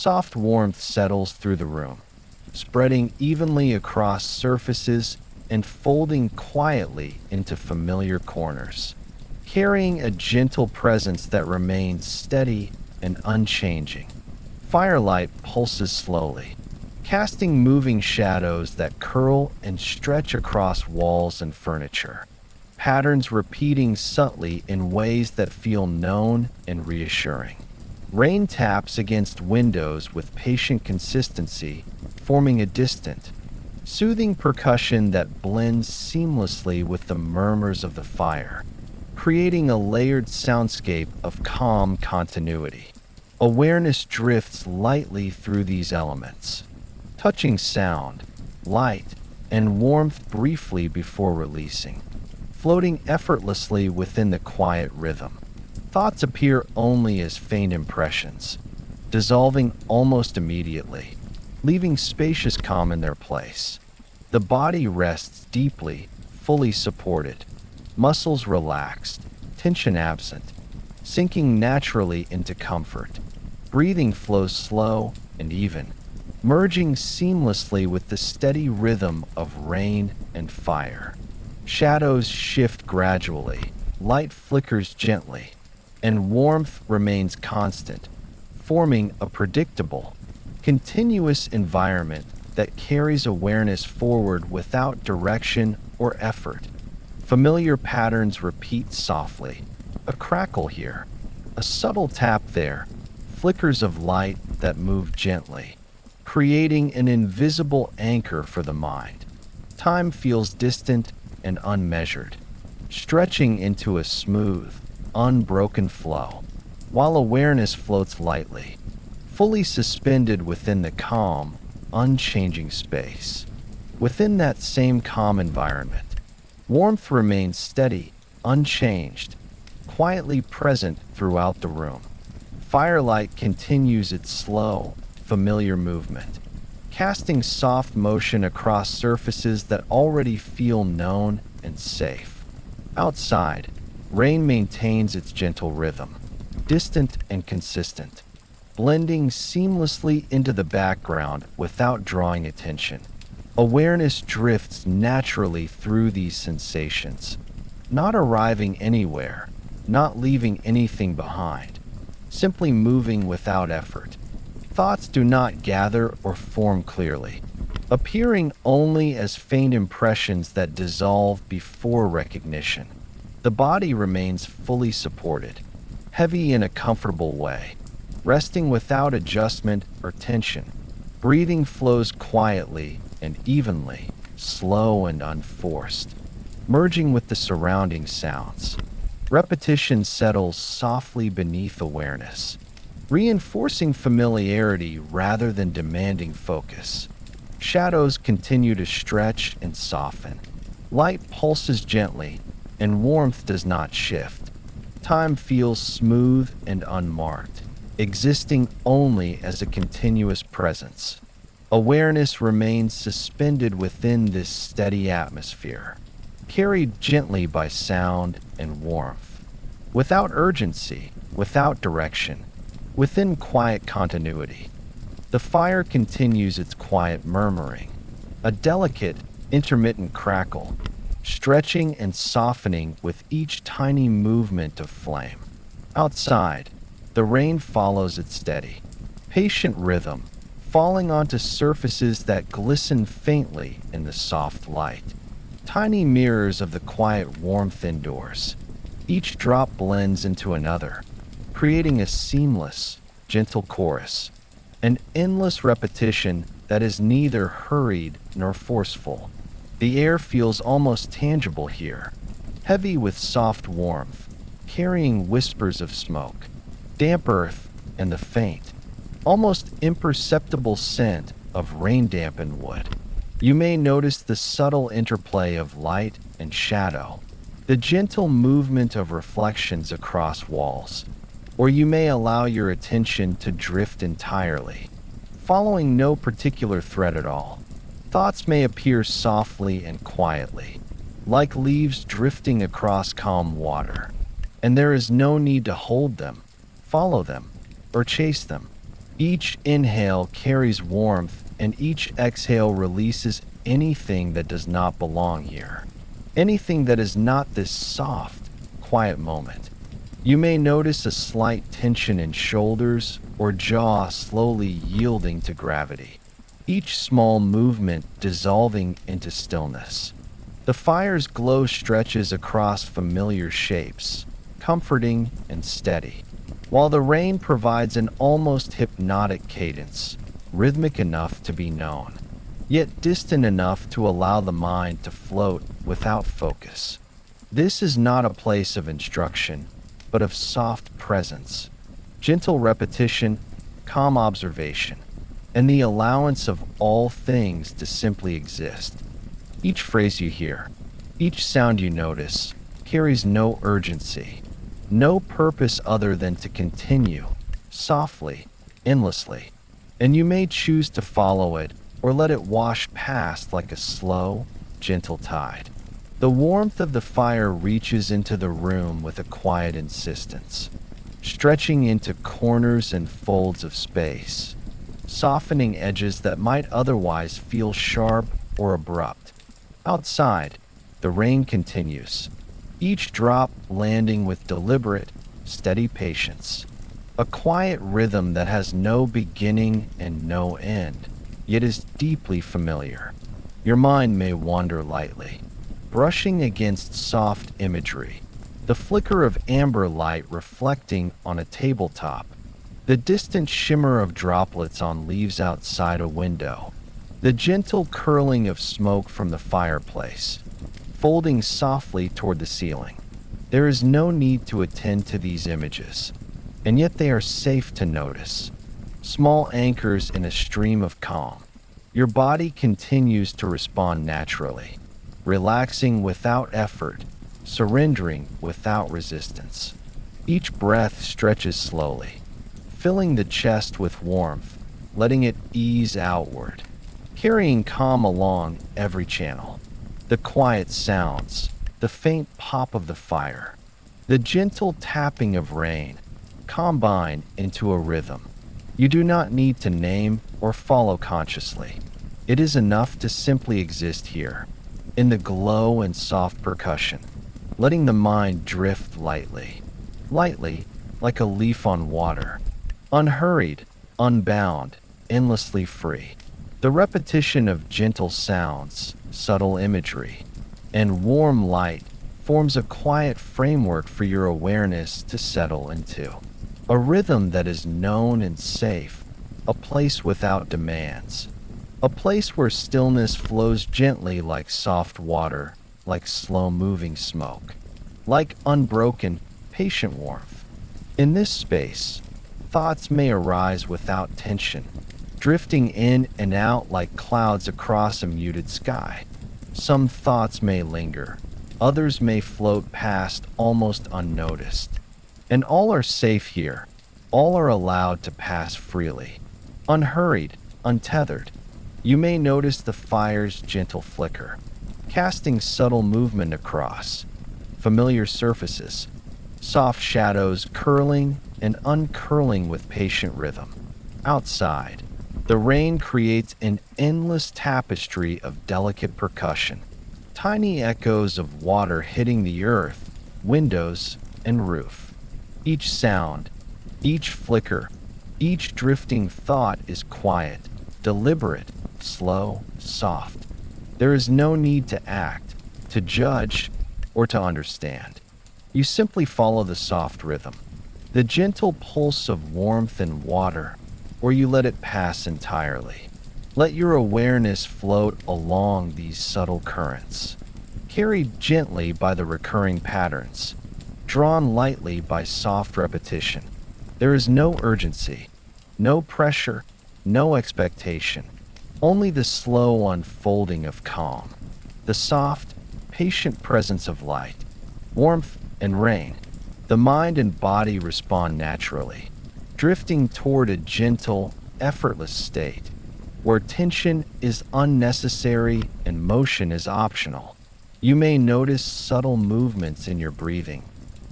Soft warmth settles through the room, spreading evenly across surfaces and folding quietly into familiar corners, carrying a gentle presence that remains steady and unchanging. Firelight pulses slowly, casting moving shadows that curl and stretch across walls and furniture, patterns repeating subtly in ways that feel known and reassuring. Rain taps against windows with patient consistency, forming a distant, soothing percussion that blends seamlessly with the murmurs of the fire, creating a layered soundscape of calm continuity. Awareness drifts lightly through these elements, touching sound, light, and warmth briefly before releasing, floating effortlessly within the quiet rhythm. Thoughts appear only as faint impressions, dissolving almost immediately, leaving spacious calm in their place. The body rests deeply, fully supported, muscles relaxed, tension absent, sinking naturally into comfort. Breathing flows slow and even, merging seamlessly with the steady rhythm of rain and fire. Shadows shift gradually, light flickers gently, and warmth remains constant, forming a predictable, continuous environment that carries awareness forward without direction or effort. Familiar patterns repeat softly, a crackle here, a subtle tap there, flickers of light that move gently, creating an invisible anchor for the mind. Time feels distant and unmeasured, stretching into a smooth, unbroken flow, while awareness floats lightly, fully suspended within the calm, unchanging space. Within that same calm environment, warmth remains steady, unchanged, quietly present throughout the room. Firelight continues its slow, familiar movement, casting soft motion across surfaces that already feel known and safe. Outside, rain maintains its gentle rhythm, distant and consistent, blending seamlessly into the background without drawing attention. Awareness drifts naturally through these sensations, not arriving anywhere, not leaving anything behind, simply moving without effort. Thoughts do not gather or form clearly, appearing only as faint impressions that dissolve before recognition. The body remains fully supported, heavy in a comfortable way, resting without adjustment or tension. Breathing flows quietly and evenly, slow and unforced, merging with the surrounding sounds. Repetition settles softly beneath awareness, reinforcing familiarity rather than demanding focus. Shadows continue to stretch and soften. Light pulses gently, and warmth does not shift. Time feels smooth and unmarked, existing only as a continuous presence. Awareness remains suspended within this steady atmosphere, carried gently by sound and warmth, without urgency, without direction, within quiet continuity. The fire continues its quiet murmuring, a delicate, intermittent crackle, stretching and softening with each tiny movement of flame. Outside, the rain follows its steady, patient rhythm, falling onto surfaces that glisten faintly in the soft light. Tiny mirrors of the quiet warmth indoors. Each drop blends into another, creating a seamless, gentle chorus, an endless repetition that is neither hurried nor forceful. The air feels almost tangible here, heavy with soft warmth, carrying whispers of smoke, damp earth, and the faint, almost imperceptible scent of rain-dampened wood. You may notice the subtle interplay of light and shadow, the gentle movement of reflections across walls, or you may allow your attention to drift entirely, following no particular thread at all. Thoughts may appear softly and quietly, like leaves drifting across calm water, and there is no need to hold them, follow them, or chase them. Each inhale carries warmth, and each exhale releases anything that does not belong here. Anything that is not this soft, quiet moment. You may notice a slight tension in shoulders or jaw slowly yielding to gravity, each small movement dissolving into stillness. The fire's glow stretches across familiar shapes, comforting and steady, while the rain provides an almost hypnotic cadence, rhythmic enough to be known, yet distant enough to allow the mind to float without focus. This is not a place of instruction, but of soft presence, gentle repetition, calm observation, and the allowance of all things to simply exist. Each phrase you hear, each sound you notice, carries no urgency, no purpose other than to continue, softly, endlessly, and you may choose to follow it or let it wash past like a slow, gentle tide. The warmth of the fire reaches into the room with a quiet insistence, stretching into corners and folds of space, softening edges that might otherwise feel sharp or abrupt. Outside, the rain continues, each drop landing with deliberate, steady patience. A quiet rhythm that has no beginning and no end, yet is deeply familiar. Your mind may wander lightly, brushing against soft imagery, the flicker of amber light reflecting on a tabletop, the distant shimmer of droplets on leaves outside a window, the gentle curling of smoke from the fireplace, folding softly toward the ceiling. There is no need to attend to these images, and yet they are safe to notice. Small anchors in a stream of calm. Your body continues to respond naturally, relaxing without effort, surrendering without resistance. Each breath stretches slowly, filling the chest with warmth, letting it ease outward, carrying calm along every channel. The quiet sounds, the faint pop of the fire, the gentle tapping of rain, combine into a rhythm you do not need to name or follow consciously. It is enough to simply exist here, in the glow and soft percussion, letting the mind drift lightly, like a leaf on water, unhurried, unbound, endlessly free. The repetition of gentle sounds, subtle imagery, and warm light forms a quiet framework for your awareness to settle into. A rhythm that is known and safe, a place without demands, a place where stillness flows gently like soft water, like slow-moving smoke, like unbroken, patient warmth. In this space, thoughts may arise without tension, drifting in and out like clouds across a muted sky. Some thoughts may linger, others may float past almost unnoticed. And all are safe here. All are allowed to pass freely, unhurried, untethered. You may notice the fire's gentle flicker, casting subtle movement across familiar surfaces, soft shadows curling and uncurling with patient rhythm. Outside, the rain creates an endless tapestry of delicate percussion, tiny echoes of water hitting the earth, windows, and roof. Each sound, each flicker, each drifting thought is quiet, deliberate, slow, soft. There is no need to act, to judge, or to understand. You simply follow the soft rhythm, the gentle pulse of warmth and water, or you let it pass entirely. Let your awareness float along these subtle currents, carried gently by the recurring patterns, drawn lightly by soft repetition. There is no urgency, no pressure, no expectation, only the slow unfolding of calm, the soft, patient presence of light, warmth, and rain. The mind and body respond naturally, drifting toward a gentle, effortless state, where tension is unnecessary and motion is optional. You may notice subtle movements in your breathing,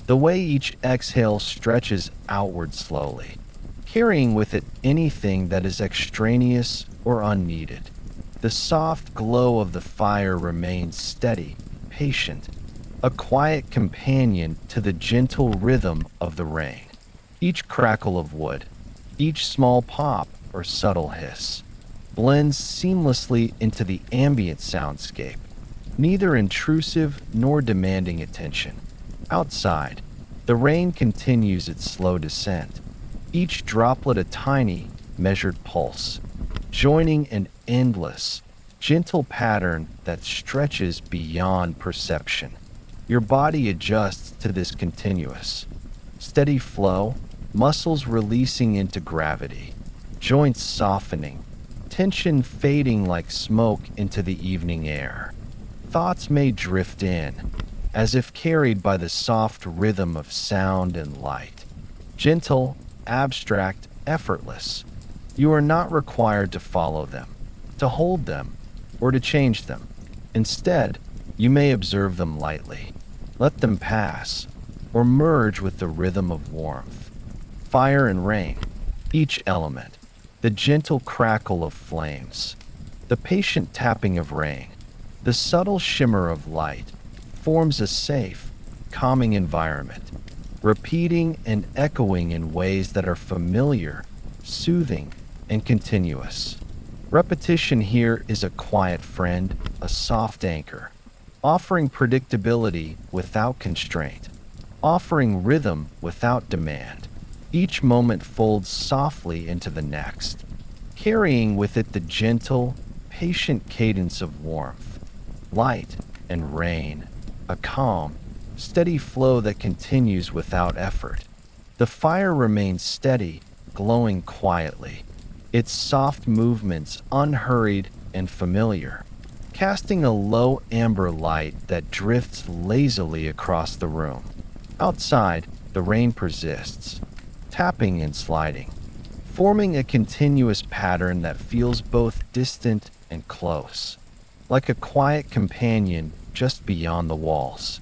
the way each exhale stretches outward slowly, carrying with it anything that is extraneous or unneeded. The soft glow of the fire remains steady, patient, a quiet companion to the gentle rhythm of the rain. Each crackle of wood, each small pop or subtle hiss, blends seamlessly into the ambient soundscape, neither intrusive nor demanding attention. Outside, the rain continues its slow descent, each droplet a tiny, measured pulse, joining an endless, gentle pattern that stretches beyond perception. Your body adjusts to this continuous, steady flow, muscles releasing into gravity, joints softening, tension fading like smoke into the evening air. Thoughts may drift in, as if carried by the soft rhythm of sound and light. Gentle, abstract, effortless. You are not required to follow them, to hold them, or to change them. Instead, you may observe them lightly, let them pass, or merge with the rhythm of warmth. Fire and rain, each element, the gentle crackle of flames, the patient tapping of rain, the subtle shimmer of light, forms a safe, calming environment, repeating and echoing in ways that are familiar, soothing, and continuous. Repetition here is a quiet friend, a soft anchor, offering predictability without constraint, offering rhythm without demand. Each moment folds softly into the next, carrying with it the gentle, patient cadence of warmth, light, and rain, a calm, steady flow that continues without effort. The fire remains steady, glowing quietly, its soft movements unhurried and familiar, casting a low amber light that drifts lazily across the room. Outside, the rain persists, tapping and sliding, forming a continuous pattern that feels both distant and close, like a quiet companion just beyond the walls.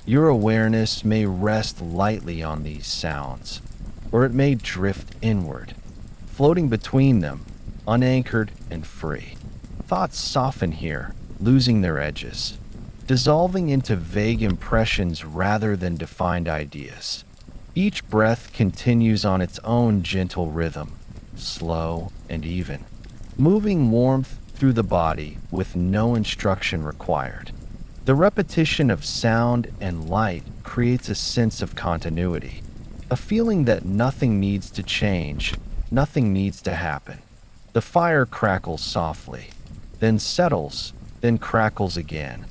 Your awareness may rest lightly on these sounds, or it may drift inward, floating between them, unanchored and free. Thoughts soften here, losing their edges, dissolving into vague impressions rather than defined ideas. Each breath continues on its own gentle rhythm, slow and even, moving warmth through the body with no instruction required. The repetition of sound and light creates a sense of continuity, a feeling that nothing needs to change, nothing needs to happen. The fire crackles softly, then settles, then crackles again,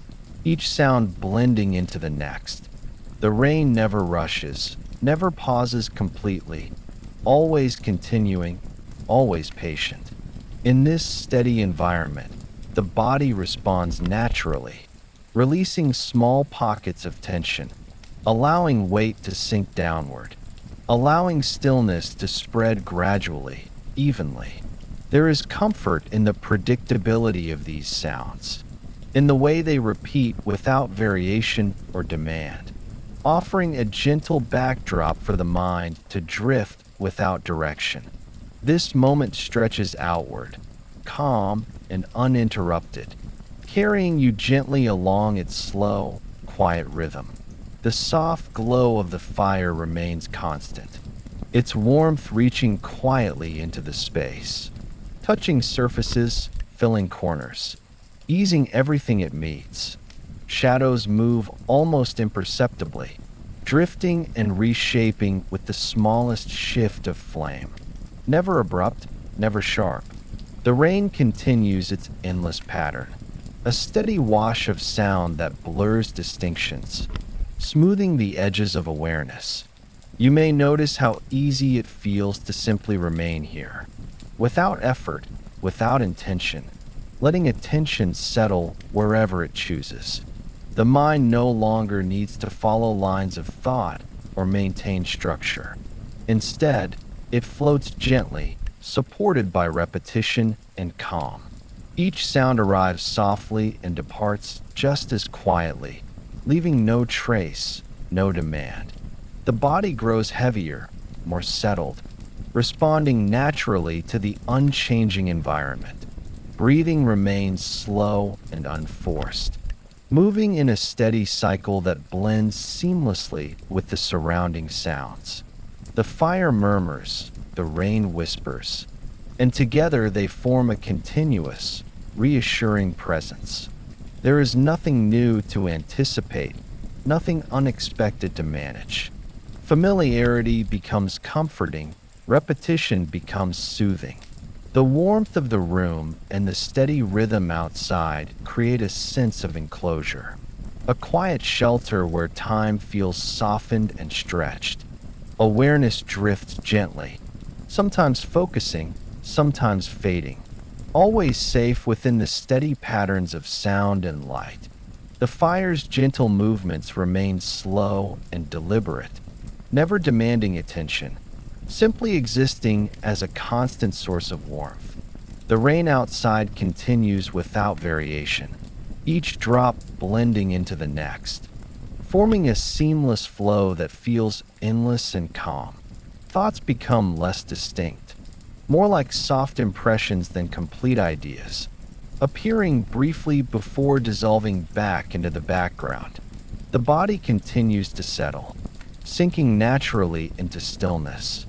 each sound blending into the next. The rain never rushes, never pauses completely, always continuing, always patient. In this steady environment, the body responds naturally, releasing small pockets of tension, allowing weight to sink downward, allowing stillness to spread gradually, evenly. There is comfort in the predictability of these sounds, in the way they repeat without variation or demand, offering a gentle backdrop for the mind to drift without direction. This moment stretches outward, calm and uninterrupted, carrying you gently along its slow, quiet rhythm. The soft glow of the fire remains constant, its warmth reaching quietly into the space, touching surfaces, filling corners, easing everything it meets. Shadows move almost imperceptibly, drifting and reshaping with the smallest shift of flame. Never abrupt, never sharp. The rain continues its endless pattern, a steady wash of sound that blurs distinctions, smoothing the edges of awareness. You may notice how easy it feels to simply remain here, without effort, without intention, letting attention settle wherever it chooses. The mind no longer needs to follow lines of thought or maintain structure. Instead, it floats gently, supported by repetition and calm. Each sound arrives softly and departs just as quietly, leaving no trace, no demand. The body grows heavier, more settled, responding naturally to the unchanging environment. Breathing remains slow and unforced, moving in a steady cycle that blends seamlessly with the surrounding sounds. The fire murmurs, the rain whispers, and together they form a continuous, reassuring presence. There is nothing new to anticipate, nothing unexpected to manage. Familiarity becomes comforting, repetition becomes soothing. The warmth of the room and the steady rhythm outside create a sense of enclosure, a quiet shelter where time feels softened and stretched. Awareness drifts gently, sometimes focusing, sometimes fading, always safe within the steady patterns of sound and light. The fire's gentle movements remain slow and deliberate, never demanding attention, simply existing as a constant source of warmth. The rain outside continues without variation, each drop blending into the next, forming a seamless flow that feels endless and calm. Thoughts become less distinct, more like soft impressions than complete ideas, appearing briefly before dissolving back into the background. The body continues to settle, sinking naturally into stillness,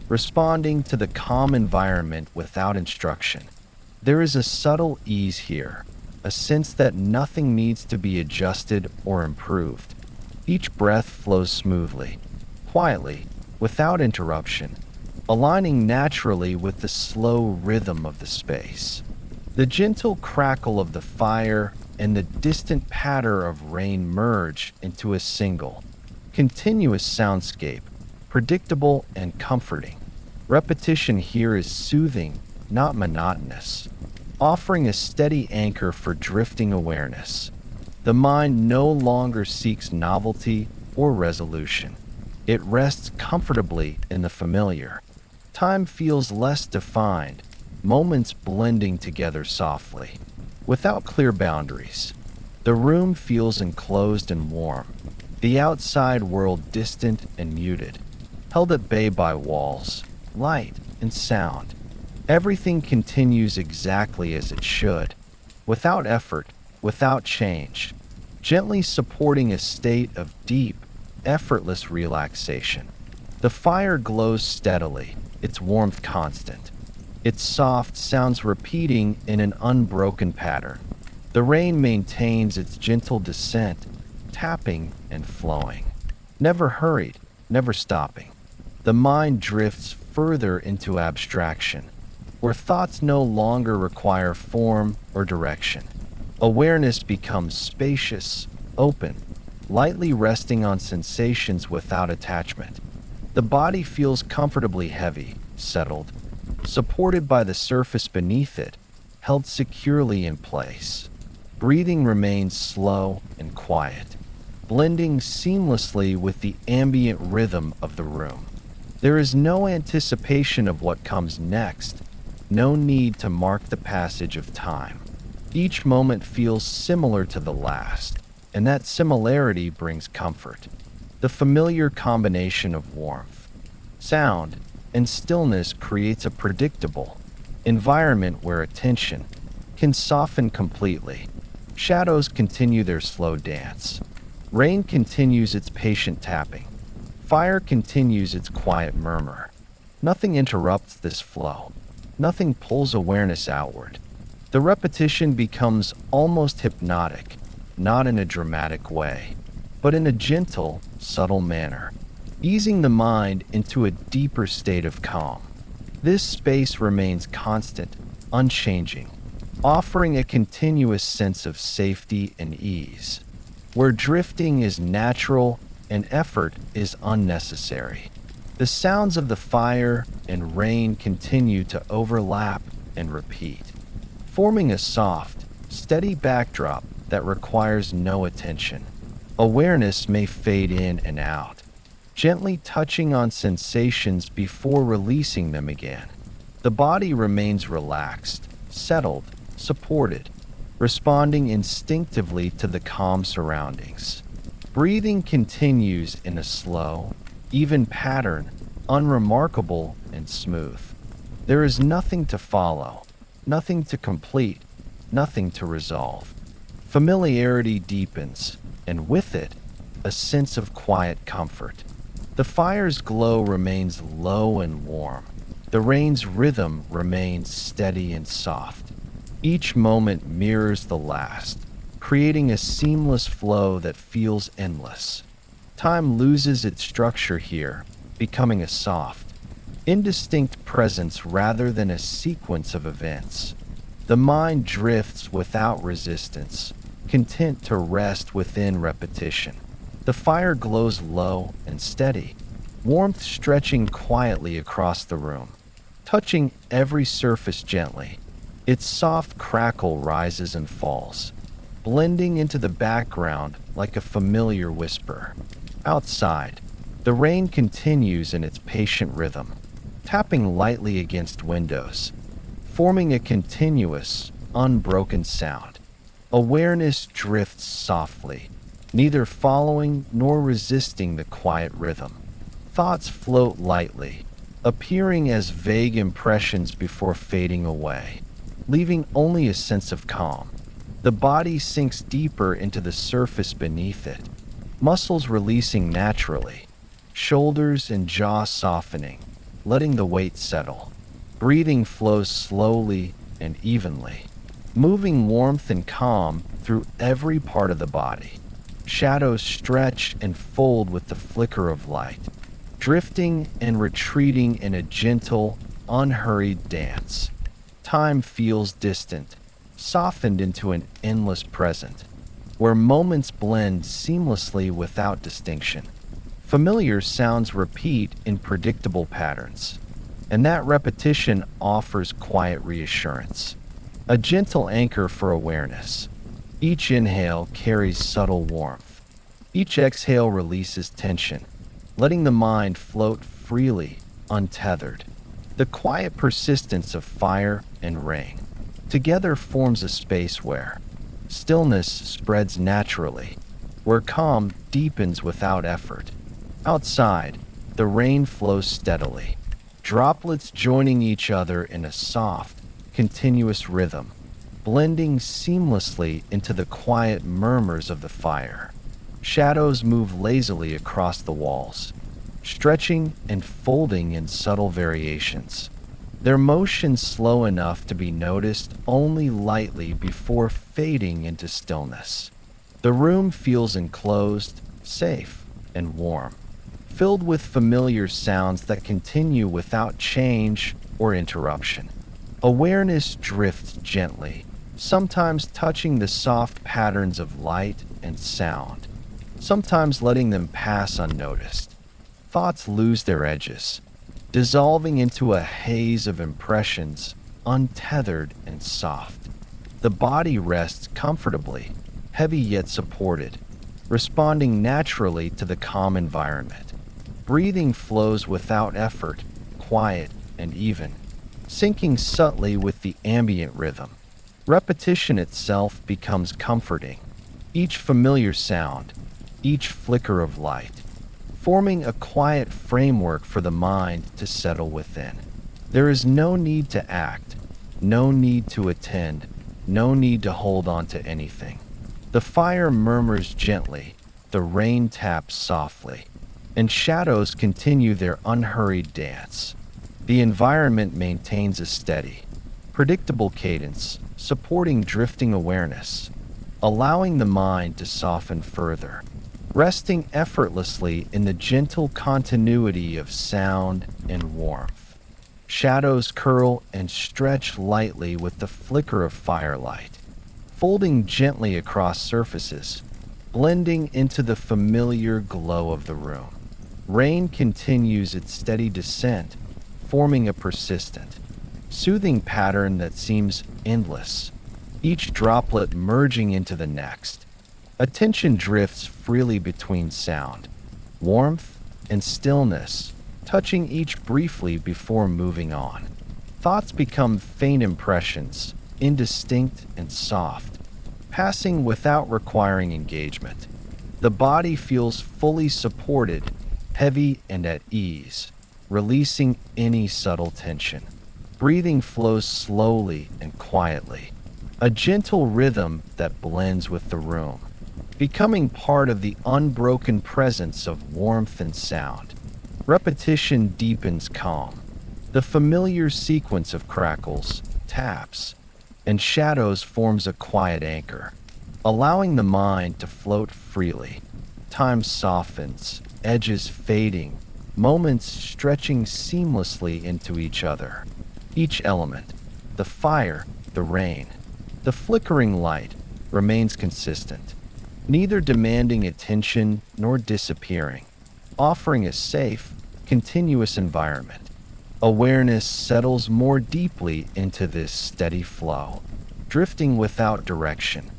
responding to the calm environment without instruction. There is a subtle ease here, a sense that nothing needs to be adjusted or improved. Each breath flows smoothly, quietly, without interruption, aligning naturally with the slow rhythm of the space. The gentle crackle of the fire and the distant patter of rain merge into a single, continuous soundscape, predictable and comforting. Repetition here is soothing, not monotonous, offering a steady anchor for drifting awareness. The mind no longer seeks novelty or resolution. It rests comfortably in the familiar. Time feels less defined, moments blending together softly, without clear boundaries. The room feels enclosed and warm, the outside world distant and muted, held at bay by walls, light, and sound. Everything continues exactly as it should, without effort, without change, gently supporting a state of deep, effortless relaxation. The fire glows steadily, its warmth constant, its soft sounds repeating in an unbroken pattern. The rain maintains its gentle descent, tapping and flowing, never hurried, never stopping. The mind drifts further into abstraction, where thoughts no longer require form or direction. Awareness becomes spacious, open, lightly resting on sensations without attachment. The body feels comfortably heavy, settled, supported by the surface beneath it, held securely in place. Breathing remains slow and quiet, blending seamlessly with the ambient rhythm of the room. There is no anticipation of what comes next, no need to mark the passage of time. Each moment feels similar to the last, and that similarity brings comfort. The familiar combination of warmth, sound, and stillness creates a predictable environment where attention can soften completely. Shadows continue their slow dance. Rain continues its patient tapping. Fire continues its quiet murmur. Nothing interrupts this flow. Nothing pulls awareness outward. The repetition becomes almost hypnotic, not in a dramatic way, but in a gentle, subtle manner, easing the mind into a deeper state of calm. This space remains constant, unchanging, offering a continuous sense of safety and ease, where drifting is natural and effort is unnecessary. The sounds of the fire and rain continue to overlap and repeat, forming a soft, steady backdrop that requires no attention. Awareness may fade in and out, gently touching on sensations before releasing them again. The body remains relaxed, settled, supported, responding instinctively to the calm surroundings. Breathing continues in a slow, even pattern, unremarkable and smooth. There is nothing to follow, nothing to complete, nothing to resolve. Familiarity deepens, and with it, a sense of quiet comfort. The fire's glow remains low and warm. The rain's rhythm remains steady and soft. Each moment mirrors the last, creating a seamless flow that feels endless. Time loses its structure here, becoming a soft, indistinct presence rather than a sequence of events. The mind drifts without resistance, content to rest within repetition. The fire glows low and steady, warmth stretching quietly across the room, touching every surface gently. Its soft crackle rises and falls, blending into the background like a familiar whisper. Outside, the rain continues in its patient rhythm, tapping lightly against windows, forming a continuous, unbroken sound. Awareness drifts softly, neither following nor resisting the quiet rhythm. Thoughts float lightly, appearing as vague impressions before fading away, leaving only a sense of calm. The body sinks deeper into the surface beneath it, muscles releasing naturally, shoulders and jaw softening, letting the weight settle. Breathing flows slowly and evenly, moving warmth and calm through every part of the body. Shadows stretch and fold with the flicker of light, drifting and retreating in a gentle, unhurried dance. Time feels distant, softened into an endless present, where moments blend seamlessly without distinction. Familiar sounds repeat in predictable patterns, and that repetition offers quiet reassurance, a gentle anchor for awareness. Each inhale carries subtle warmth. Each exhale releases tension, letting the mind float freely, untethered. The quiet persistence of fire and rain together forms a space where stillness spreads naturally, where calm deepens without effort. Outside, the rain flows steadily, droplets joining each other in a soft, continuous rhythm, blending seamlessly into the quiet murmurs of the fire. Shadows move lazily across the walls, stretching and folding in subtle variations, their motion slow enough to be noticed only lightly before fading into stillness. The room feels enclosed, safe, and warm, filled with familiar sounds that continue without change or interruption. Awareness drifts gently, sometimes touching the soft patterns of light and sound, sometimes letting them pass unnoticed. Thoughts lose their edges, dissolving into a haze of impressions, untethered and soft. The body rests comfortably, heavy yet supported, responding naturally to the calm environment. Breathing flows without effort, quiet and even, syncing subtly with the ambient rhythm. Repetition itself becomes comforting, each familiar sound, each flicker of light, forming a quiet framework for the mind to settle within. There is no need to act, no need to attend, no need to hold on to anything. The fire murmurs gently, the rain taps softly, and shadows continue their unhurried dance. The environment maintains a steady, predictable cadence, supporting drifting awareness, allowing the mind to soften further, resting effortlessly in the gentle continuity of sound and warmth. Shadows curl and stretch lightly with the flicker of firelight, folding gently across surfaces, blending into the familiar glow of the room. Rain continues its steady descent, forming a persistent, soothing pattern that seems endless, each droplet merging into the next. Attention drifts freely between sound, warmth, and stillness, touching each briefly before moving on. Thoughts become faint impressions, indistinct and soft, passing without requiring engagement. The body feels fully supported, heavy and at ease, releasing any subtle tension. Breathing flows slowly and quietly, a gentle rhythm that blends with the room, becoming part of the unbroken presence of warmth and sound. Repetition deepens calm. The familiar sequence of crackles, taps, and shadows forms a quiet anchor, allowing the mind to float freely. Time softens, edges fading, moments stretching seamlessly into each other. Each element, the fire, the rain, the flickering light, remains consistent, neither demanding attention nor disappearing, offering a safe, continuous environment. Awareness settles more deeply into this steady flow, drifting without direction,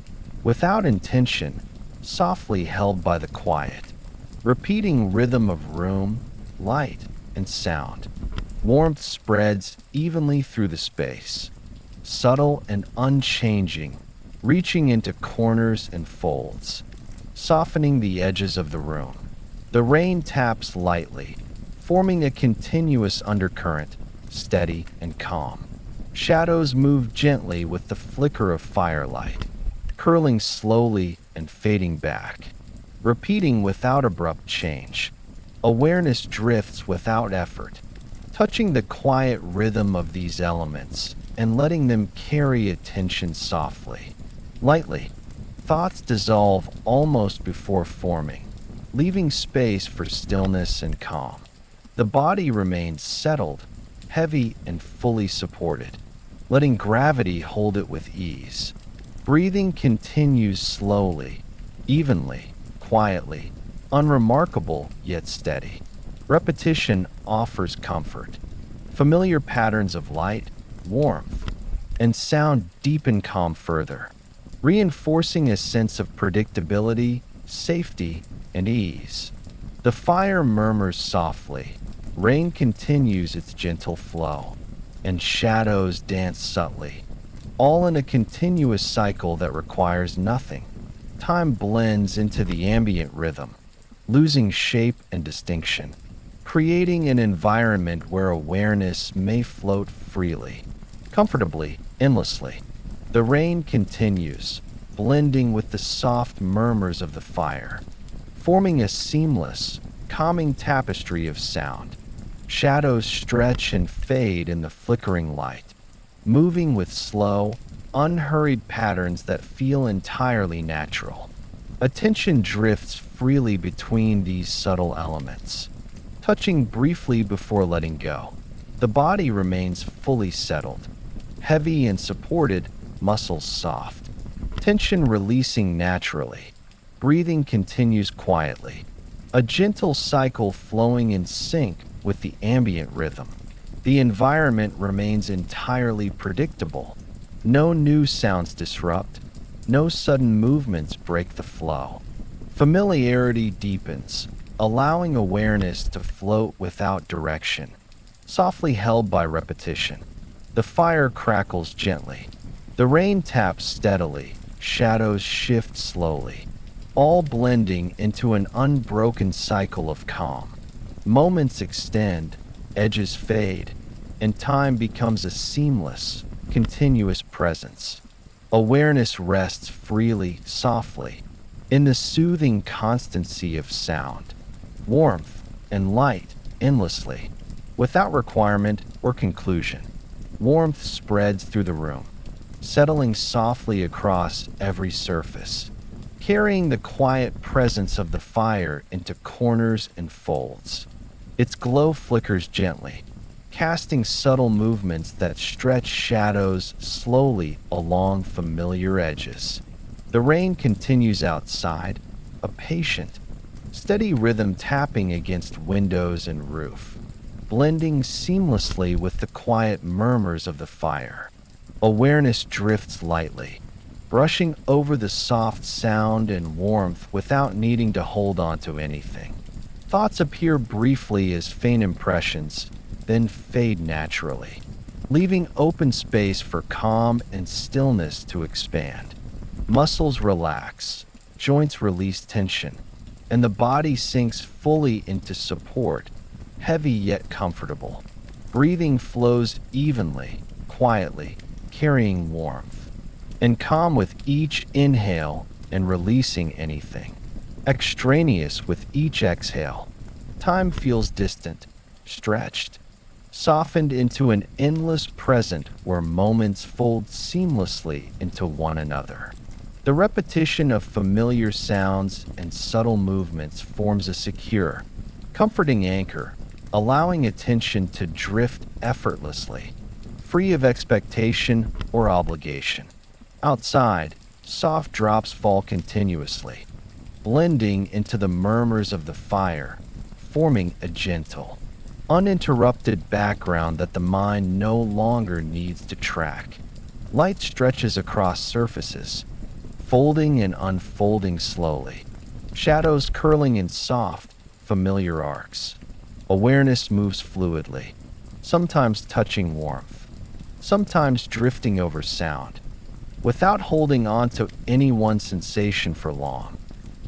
without intention, softly held by the quiet, repeating rhythm of room, light, and sound. Warmth spreads evenly through the space, subtle and unchanging, reaching into corners and folds, softening the edges of the room. The rain taps lightly, forming a continuous undercurrent, steady and calm. Shadows move gently with the flicker of firelight, curling slowly and fading back, repeating without abrupt change. Awareness drifts without effort, touching the quiet rhythm of these elements and letting them carry attention softly. Lightly, thoughts dissolve almost before forming, leaving space for stillness and calm. The body remains settled, heavy and fully supported, letting gravity hold it with ease. Breathing continues slowly, evenly, quietly, unremarkable yet steady. Repetition offers comfort. Familiar patterns of light, warmth, and sound deepen calm further, reinforcing a sense of predictability, safety, and ease. The fire murmurs softly, rain continues its gentle flow, and shadows dance subtly, all in a continuous cycle that requires nothing. Time blends into the ambient rhythm, losing shape and distinction, creating an environment where awareness may float freely, comfortably, endlessly. The rain continues, blending with the soft murmurs of the fire, forming a seamless, calming tapestry of sound. Shadows stretch and fade in the flickering light, moving with slow, unhurried patterns that feel entirely natural. Attention drifts freely between these subtle elements, touching briefly before letting go. The body remains fully settled, heavy and supported, muscles soft, tension releasing naturally. Breathing continues quietly, a gentle cycle flowing in sync with the ambient rhythm. The environment remains entirely predictable. No new sounds disrupt, no sudden movements break the flow. Familiarity deepens, allowing awareness to float without direction, softly held by repetition. The fire crackles gently. The rain taps steadily, shadows shift slowly, all blending into an unbroken cycle of calm. Moments extend, edges fade, and time becomes a seamless, continuous presence. Awareness rests freely, softly, in the soothing constancy of sound, warmth, and light endlessly, without requirement or conclusion. Warmth spreads through the room, settling softly across every surface, carrying the quiet presence of the fire into corners and folds. Its glow flickers gently, casting subtle movements that stretch shadows slowly along familiar edges. The rain continues outside, a patient, steady rhythm tapping against windows and roof, blending seamlessly with the quiet murmurs of the fire. Awareness drifts lightly, brushing over the soft sound and warmth without needing to hold on to anything. Thoughts appear briefly as faint impressions, then fade naturally, leaving open space for calm and stillness to expand. Muscles relax, joints release tension, and the body sinks fully into support, heavy yet comfortable. Breathing flows evenly, quietly, carrying warmth, and calm with each inhale and releasing anything extraneous with each exhale. Time feels distant, stretched, softened into an endless present where moments fold seamlessly into one another. The repetition of familiar sounds and subtle movements forms a secure, comforting anchor, allowing attention to drift effortlessly, free of expectation or obligation. Outside, soft drops fall continuously, blending into the murmurs of the fire, forming a gentle, uninterrupted background that the mind no longer needs to track. Light stretches across surfaces, folding and unfolding slowly, shadows curling in soft, familiar arcs. Awareness moves fluidly, sometimes touching warmth, sometimes drifting over sound, without holding on to any one sensation for long.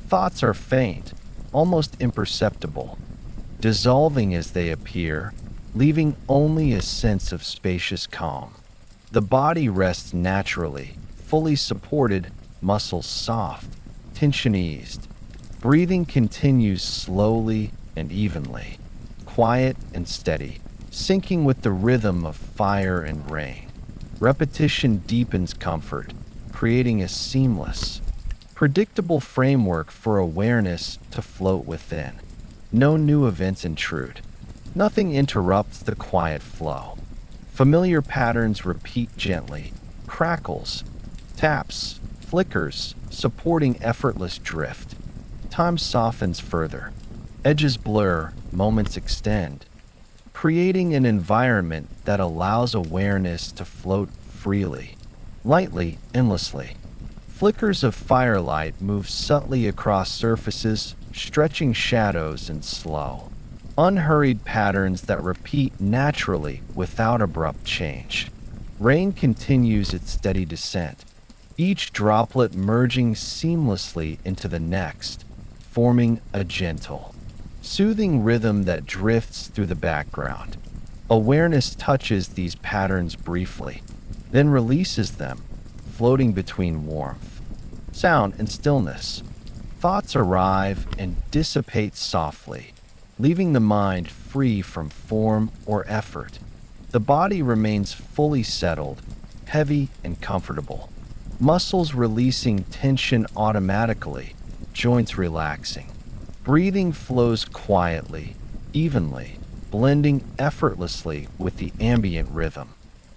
Thoughts are faint, almost imperceptible, dissolving as they appear, leaving only a sense of spacious calm. The body rests naturally, fully supported, muscles soft, tension eased. Breathing continues slowly and evenly, quiet and steady, syncing with the rhythm of fire and rain. Repetition deepens comfort, creating a seamless, predictable framework for awareness to float within. No new events intrude. Nothing interrupts the quiet flow. Familiar patterns repeat gently, crackles, taps, flickers, supporting effortless drift. Time softens further. Edges blur, moments extend, creating an environment that allows awareness to float freely, lightly, endlessly. Flickers of firelight move subtly across surfaces, stretching shadows in slow, unhurried patterns that repeat naturally without abrupt change. Rain continues its steady descent, each droplet merging seamlessly into the next, forming a gentle, soothing rhythm that drifts through the background. Awareness touches these patterns briefly, then releases them, floating between warmth, sound, and stillness. Thoughts arrive and dissipate softly, leaving the mind free from form or effort. The body remains fully settled, heavy and comfortable, muscles releasing tension automatically, joints relaxing. Breathing flows quietly, evenly, blending effortlessly with the ambient rhythm.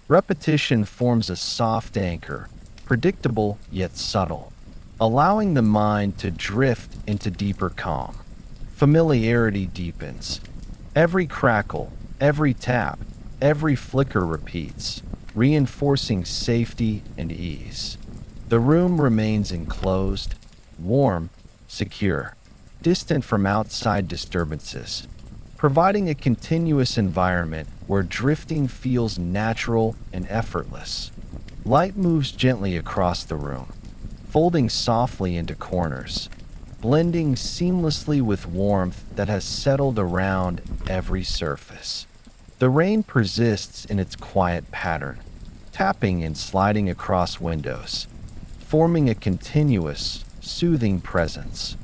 Repetition forms a soft anchor, predictable yet subtle, allowing the mind to drift into deeper calm. Familiarity deepens. Every crackle, every tap, every flicker repeats, reinforcing safety and ease. The room remains enclosed, warm, secure, distant from outside disturbances, providing a continuous environment where drifting feels natural and effortless. Light moves gently across the room, folding softly into corners, blending seamlessly with warmth that has settled around every surface. The rain persists in its quiet pattern, tapping and sliding across windows, forming a continuous, soothing presence.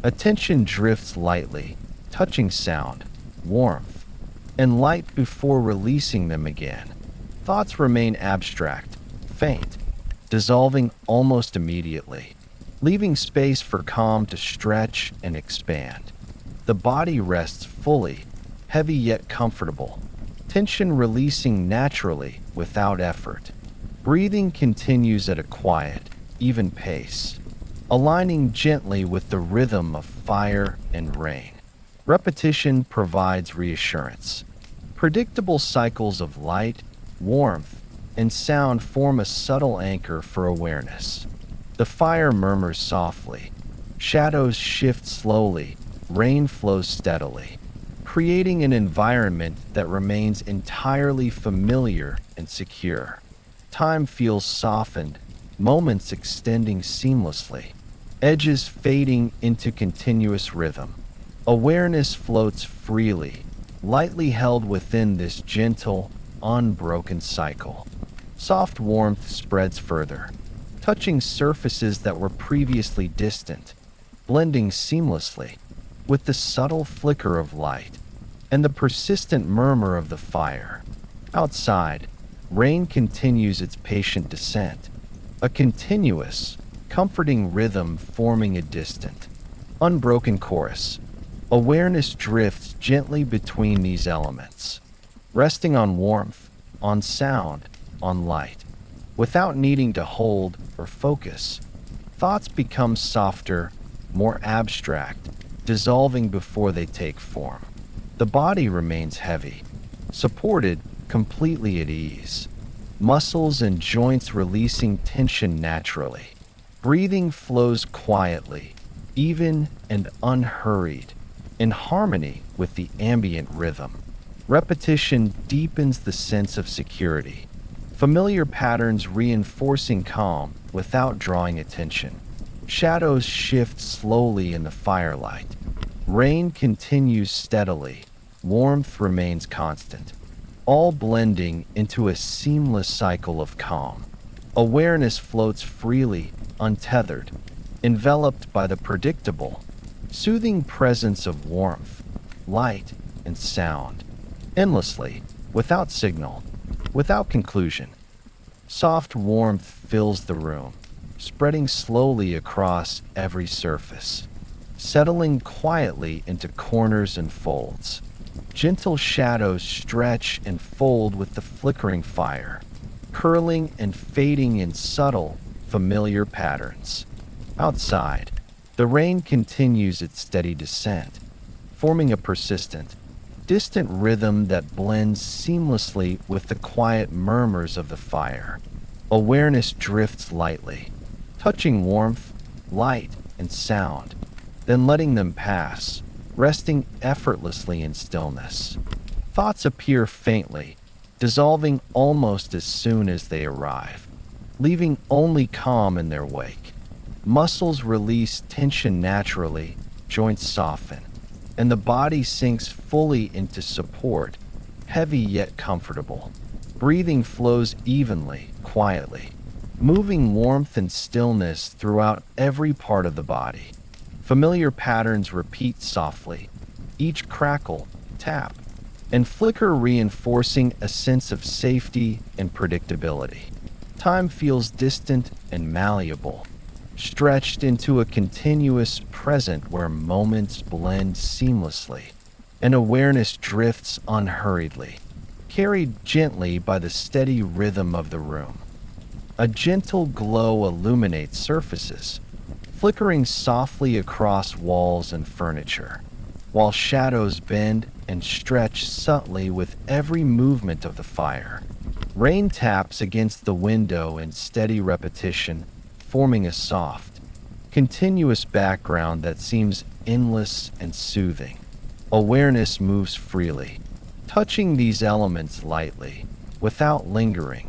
Attention drifts lightly, touching sound, warmth, and light before releasing them again. Thoughts remain abstract, faint, dissolving almost immediately, leaving space for calm to stretch and expand. The body rests fully, heavy yet comfortable, tension releasing naturally without effort. Breathing continues at a quiet, even pace, aligning gently with the rhythm of fire and rain. Repetition provides reassurance. Predictable cycles of light, warmth, and sound form a subtle anchor for awareness. The fire murmurs softly, shadows shift slowly, rain flows steadily, creating an environment that remains entirely familiar and secure. Time feels softened, moments extending seamlessly, edges fading into continuous rhythm. Awareness floats freely, lightly held within this gentle, unbroken cycle. Soft warmth spreads further, touching surfaces that were previously distant, blending seamlessly with the subtle flicker of light and the persistent murmur of the fire. Outside, rain continues its patient descent, a continuous, comforting rhythm forming a distant, unbroken chorus. Awareness drifts gently between these elements, resting on warmth, on sound, on light. Without needing to hold or focus, thoughts become softer, more abstract, dissolving before they take form. The body remains heavy, supported, completely at ease. Muscles and joints releasing tension naturally. Breathing flows quietly, even and unhurried, in harmony with the ambient rhythm. Repetition deepens the sense of security, familiar patterns reinforcing calm without drawing attention. Shadows shift slowly in the firelight. Rain continues steadily. Warmth remains constant, all blending into a seamless cycle of calm. Awareness floats freely, untethered, enveloped by the predictable, soothing presence of warmth, light, and sound, endlessly, without signal, without conclusion. Soft warmth fills the room, spreading slowly across every surface, settling quietly into corners and folds. Gentle shadows stretch and fold with the flickering fire, curling and fading in subtle, familiar patterns. Outside, the rain continues its steady descent, forming a persistent, distant rhythm that blends seamlessly with the quiet murmurs of the fire. Awareness drifts lightly, touching warmth, light, and sound, then letting them pass, resting effortlessly in stillness. Thoughts appear faintly, dissolving almost as soon as they arrive, leaving only calm in their wake. Muscles release tension naturally, joints soften, and the body sinks fully into support, heavy yet comfortable. Breathing flows evenly, quietly, moving warmth and stillness throughout every part of the body. Familiar patterns repeat softly, each crackle, tap, and flicker reinforcing a sense of safety and predictability. Time feels distant and malleable, stretched into a continuous present where moments blend seamlessly, and awareness drifts unhurriedly, carried gently by the steady rhythm of the room. A gentle glow illuminates surfaces, flickering softly across walls and furniture, while shadows bend and stretch subtly with every movement of the fire. Rain taps against the window in steady repetition, forming a soft, continuous background that seems endless and soothing. Awareness moves freely, touching these elements lightly, without lingering,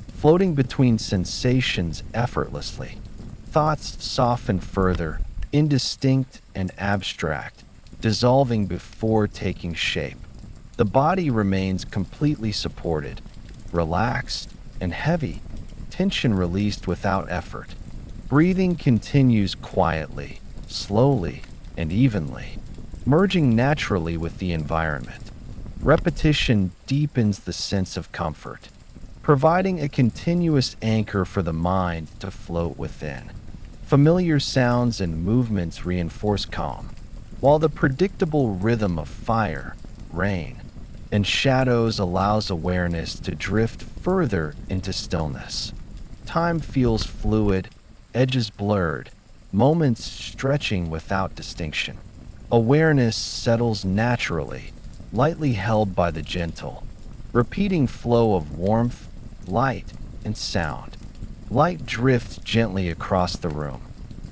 floating between sensations effortlessly. Thoughts soften further, indistinct and abstract, dissolving before taking shape. The body remains completely supported, relaxed and heavy, tension released without effort. Breathing continues quietly, slowly, and evenly, merging naturally with the environment. Repetition deepens the sense of comfort, providing a continuous anchor for the mind to float within. Familiar sounds and movements reinforce calm, while the predictable rhythm of fire, rain, and shadows allows awareness to drift further into stillness. Time feels fluid, edges blurred, moments stretching without distinction. Awareness settles naturally, lightly held by the gentle, repeating flow of warmth, light, and sound. Light drifts gently across the room,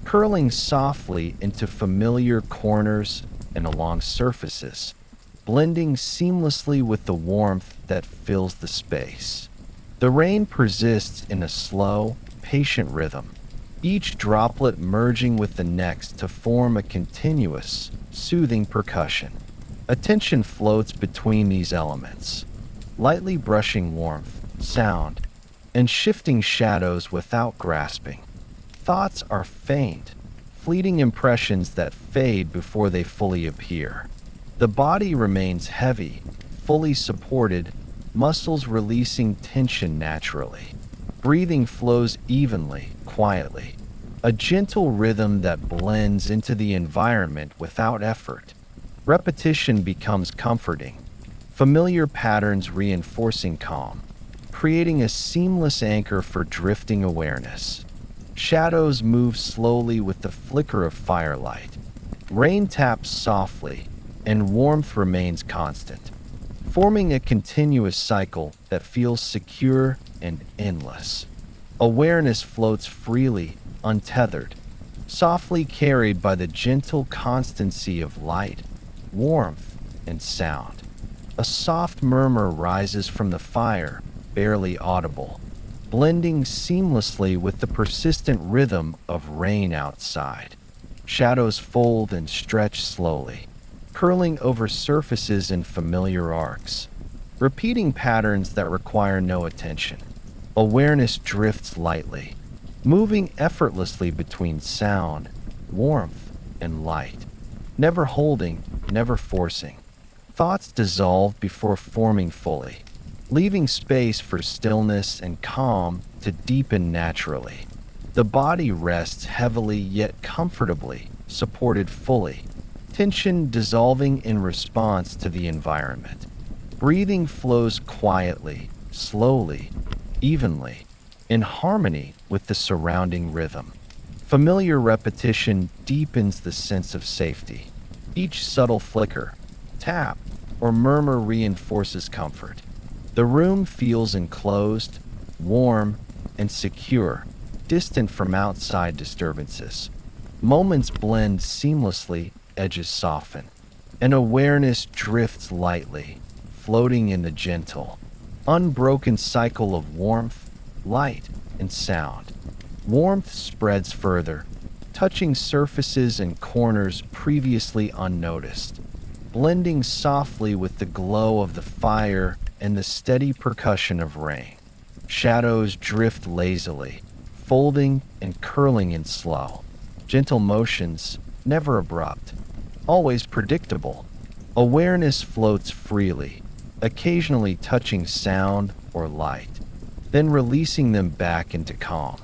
curling softly into familiar corners and along surfaces, blending seamlessly with the warmth that fills the space. The rain persists in a slow, patient rhythm, each droplet merging with the next to form a continuous, soothing percussion. Attention floats between these elements, lightly brushing warmth, sound, and shifting shadows without grasping. Thoughts are faint, fleeting impressions that fade before they fully appear. The body remains heavy, fully supported, muscles releasing tension naturally. Breathing flows evenly, quietly, a gentle rhythm that blends into the environment without effort. Repetition becomes comforting, familiar patterns reinforcing calm, creating a seamless anchor for drifting awareness. Shadows move slowly with the flicker of firelight. Rain taps softly, and warmth remains constant, forming a continuous cycle that feels secure and endless. Awareness floats freely, untethered, softly carried by the gentle constancy of light, warmth, and sound. A soft murmur rises from the fire, barely audible, blending seamlessly with the persistent rhythm of rain outside. Shadows fold and stretch slowly, curling over surfaces in familiar arcs, repeating patterns that require no attention. Awareness drifts lightly, moving effortlessly between sound, warmth, and light, never holding, never forcing. Thoughts dissolve before forming fully, leaving space for stillness and calm to deepen naturally. The body rests heavily yet comfortably, supported fully, tension dissolving in response to the environment. Breathing flows quietly, slowly, evenly, in harmony with the surrounding rhythm. Familiar repetition deepens the sense of safety. Each subtle flicker, tap, or murmur reinforces comfort. The room feels enclosed, warm, and secure, distant from outside disturbances. Moments blend seamlessly, edges soften, and awareness drifts lightly, floating in the gentle, unbroken cycle of warmth, light, and sound. Warmth spreads further, touching surfaces and corners previously unnoticed, blending softly with the glow of the fire and the steady percussion of rain. Shadows drift lazily, folding and curling in slow, gentle motions, never abrupt, always predictable. Awareness floats freely, occasionally touching sound or light, then releasing them back into calm.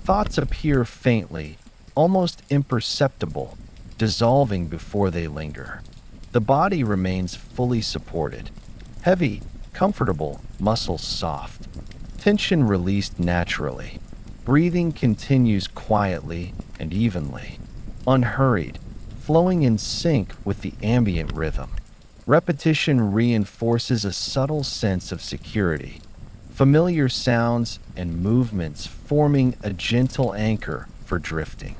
Thoughts appear faintly, almost imperceptible, dissolving before they linger. The body remains fully supported, heavy, comfortable, muscles soft, tension released naturally. Breathing continues quietly and evenly, unhurried, flowing in sync with the ambient rhythm. Repetition reinforces a subtle sense of security, familiar sounds and movements forming a gentle anchor for drifting.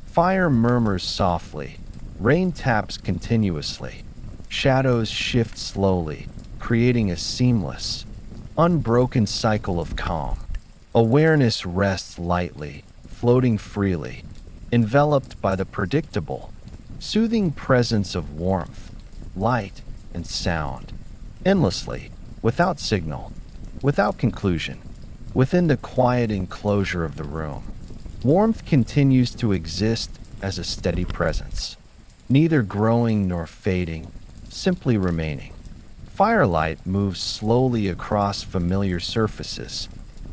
Fire murmurs softly, rain taps continuously, shadows shift slowly, creating a seamless, unbroken cycle of calm. Awareness rests lightly, floating freely, enveloped by the predictable, soothing presence of warmth, light, and sound, endlessly, without signal, without conclusion, within the quiet enclosure of the room. Warmth continues to exist as a steady presence, neither growing nor fading, simply remaining. Firelight moves slowly across familiar surfaces,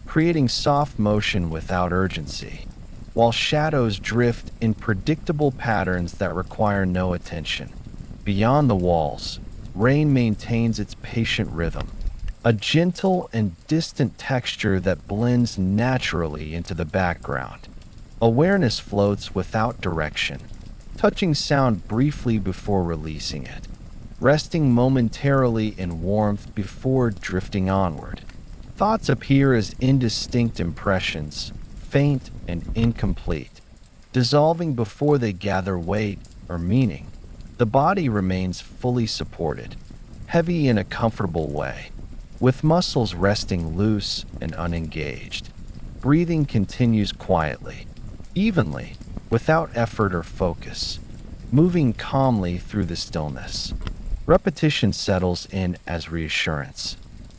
creating soft motion without urgency, while shadows drift in predictable patterns that require no attention. Beyond the walls, rain maintains its patient rhythm, a gentle and distant texture that blends naturally into the background. Awareness floats without direction, touching sound briefly before releasing it, resting momentarily in warmth before drifting onward. Thoughts appear as indistinct impressions, faint and incomplete, dissolving before they gather weight or meaning. The body remains fully supported, heavy in a comfortable way, with muscles resting loose and unengaged. Breathing continues quietly, evenly, without effort or focus, moving calmly through the stillness. Repetition settles in as reassurance,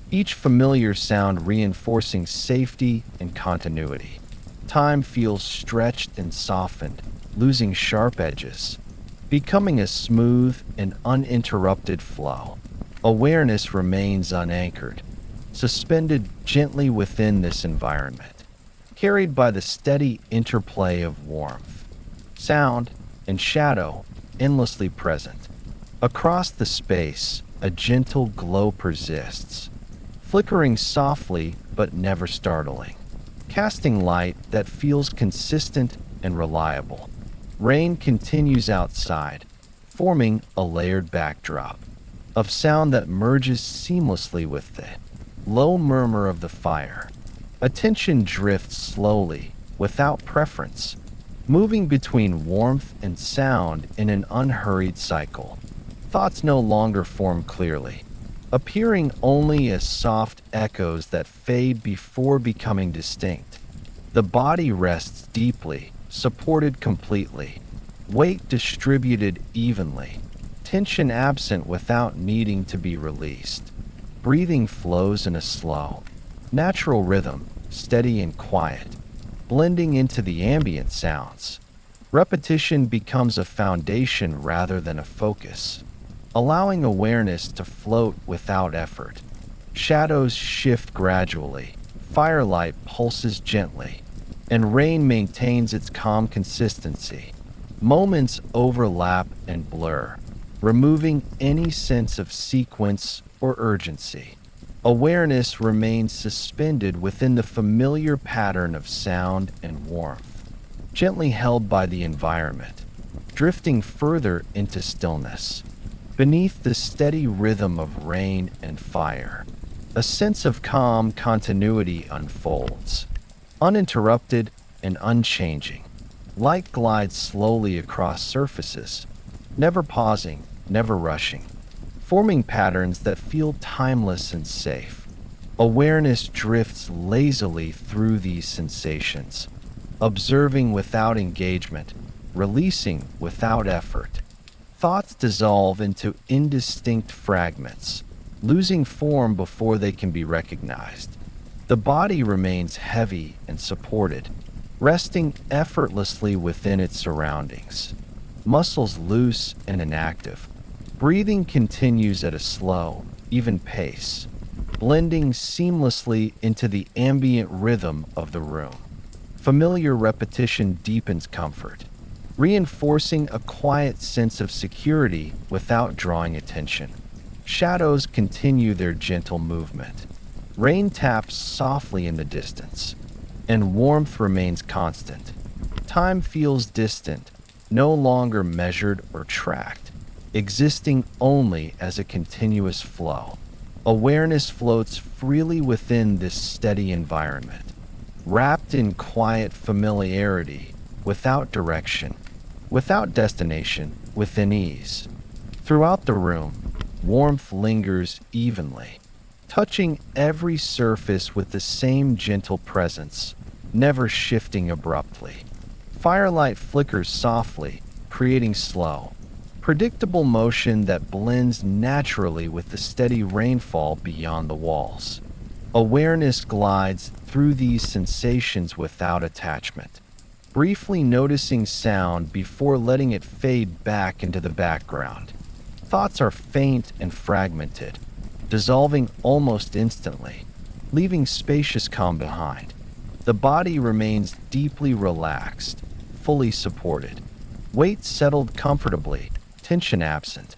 each familiar sound reinforcing safety and continuity. Time feels stretched and softened, losing sharp edges, becoming a smooth and uninterrupted flow. Awareness remains unanchored, suspended gently within this environment, carried by the steady interplay of warmth, sound, and shadow endlessly present. Across the space, a gentle glow persists, flickering softly but never startling, casting light that feels consistent and reliable. Rain continues outside, forming a layered backdrop of sound that merges seamlessly with the low murmur of the fire. Attention drifts slowly, without preference, moving between warmth and sound in an unhurried cycle. Thoughts no longer form clearly, appearing only as soft echoes that fade before becoming distinct. The body rests deeply, supported completely, weight distributed evenly, tension absent without needing to be released. Breathing flows in a slow, natural rhythm, steady and quiet, blending into the ambient sounds. Repetition becomes a foundation rather than a focus, allowing awareness to float without effort. Shadows shift gradually, firelight pulses gently, and rain maintains its calm consistency. Moments overlap and blur, removing any sense of sequence or urgency. Awareness remains suspended within the familiar pattern of sound and warmth, gently held by the environment, drifting further into stillness. Beneath the steady rhythm of rain and fire, a sense of calm continuity unfolds, uninterrupted and unchanging. Light glides slowly across surfaces, never pausing, never rushing, forming patterns that feel timeless and safe. Awareness drifts lazily through these sensations, observing without engagement, releasing without effort. Thoughts dissolve into indistinct fragments, losing form before they can be recognized. The body remains heavy and supported, resting effortlessly within its surroundings. Muscles loose and inactive. Breathing continues at a slow, even pace, blending seamlessly into the ambient rhythm of the room. Familiar repetition deepens comfort, reinforcing a quiet sense of security without drawing attention. Shadows continue their gentle movement. Rain taps softly in the distance, and warmth remains constant. Time feels distant, no longer measured or tracked, existing only as a continuous flow. Awareness floats freely within this steady environment, wrapped in quiet familiarity, without direction, without destination, within ease. Throughout the room, warmth lingers evenly, touching every surface with the same gentle presence, never shifting abruptly. Firelight flickers softly, creating slow, predictable motion that blends naturally with the steady rainfall beyond the walls. Awareness glides through these sensations without attachment, briefly noticing sound before letting it fade back into the background. Thoughts are faint and fragmented, dissolving almost instantly, leaving spacious calm behind. The body remains deeply relaxed, fully supported. Weight settled comfortably, tension absent.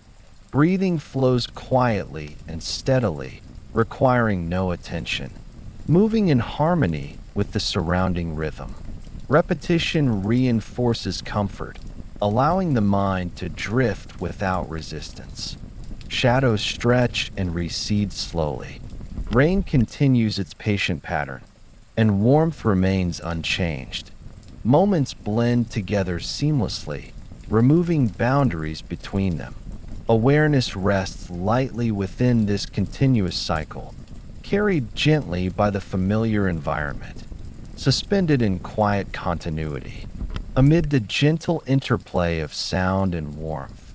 Breathing flows quietly and steadily, requiring no attention, moving in harmony with the surrounding rhythm. Repetition reinforces comfort, allowing the mind to drift without resistance. Shadows stretch and recede slowly. Rain continues its patient pattern, and warmth remains unchanged. Moments blend together seamlessly, removing boundaries between them. Awareness rests lightly within this continuous cycle, carried gently by the familiar environment, suspended in quiet continuity. Amid the gentle interplay of sound and warmth,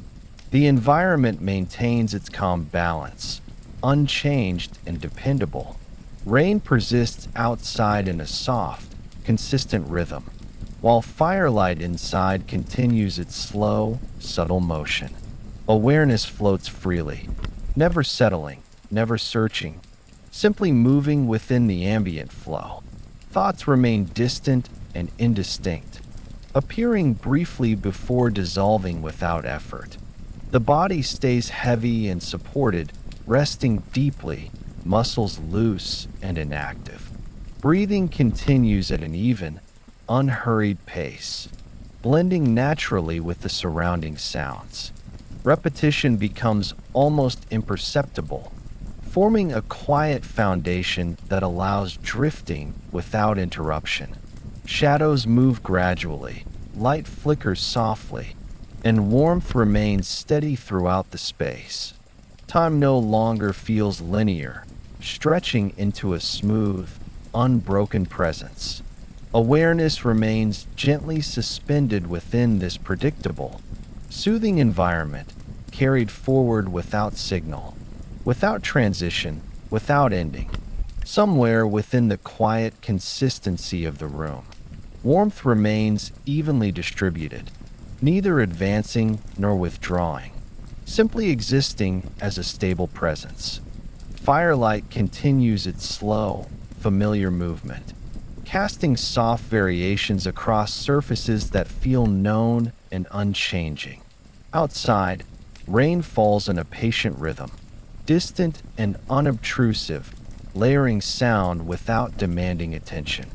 The environment maintains its calm balance, unchanged and dependable. Rain persists outside in a soft, consistent rhythm, while firelight inside continues its slow, subtle motion. Awareness floats freely, never settling, never searching, simply moving within the ambient flow. Thoughts remain distant and indistinct, appearing briefly before dissolving without effort. The body stays heavy and supported, resting deeply, muscles loose and inactive. Breathing continues at an even, unhurried pace, blending naturally with the surrounding sounds. Repetition becomes almost imperceptible, forming a quiet foundation that allows drifting without interruption. Shadows move gradually, light flickers softly, and warmth remains steady throughout the space. Time no longer feels linear, stretching into a smooth, unbroken presence. Awareness remains gently suspended within this predictable, soothing environment, carried forward without signal, without transition, without ending. Somewhere within the quiet consistency of the room, warmth remains evenly distributed, neither advancing nor withdrawing, simply existing as a stable presence. Firelight continues its slow, familiar movement, casting soft variations across surfaces that feel known and unchanging. Outside, rain falls in a patient rhythm, distant and unobtrusive, layering sound without demanding attention.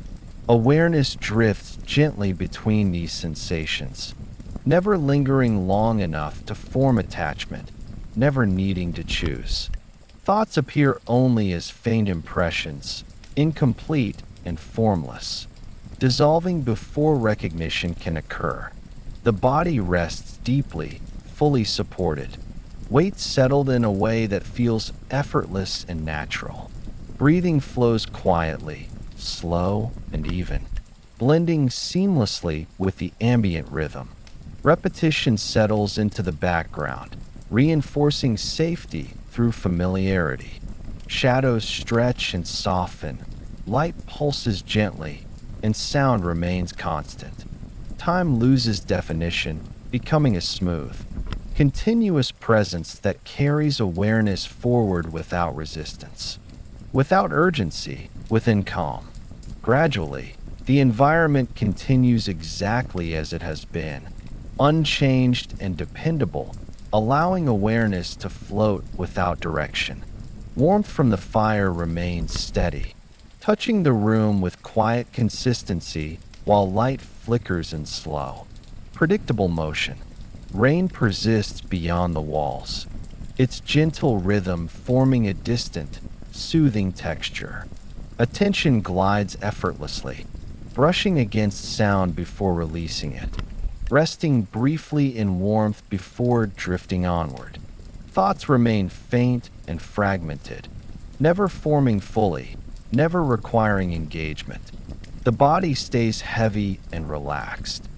Awareness drifts gently between these sensations, never lingering long enough to form attachment, never needing to choose. Thoughts appear only as faint impressions, incomplete and formless, dissolving before recognition can occur. The body rests deeply, fully supported, weight settled in a way that feels effortless and natural. Breathing flows quietly, slow and even, blending seamlessly with the ambient rhythm. Repetition settles into the background, reinforcing safety through familiarity. Shadows stretch and soften, light pulses gently, and sound remains constant. Time loses definition, becoming a smooth, continuous presence that carries awareness forward without resistance, without urgency, within calm. Gradually, the environment continues exactly as it has been, unchanged and dependable, allowing awareness to float without direction. Warmth from the fire remains steady, touching the room with quiet consistency while light flickers in slow, predictable motion. Rain persists beyond the walls, its gentle rhythm forming a distant, soothing texture. Attention glides effortlessly, brushing against sound before releasing it, resting briefly in warmth before drifting onward. Thoughts remain faint and fragmented, never forming fully, never requiring engagement. The body stays heavy and relaxed,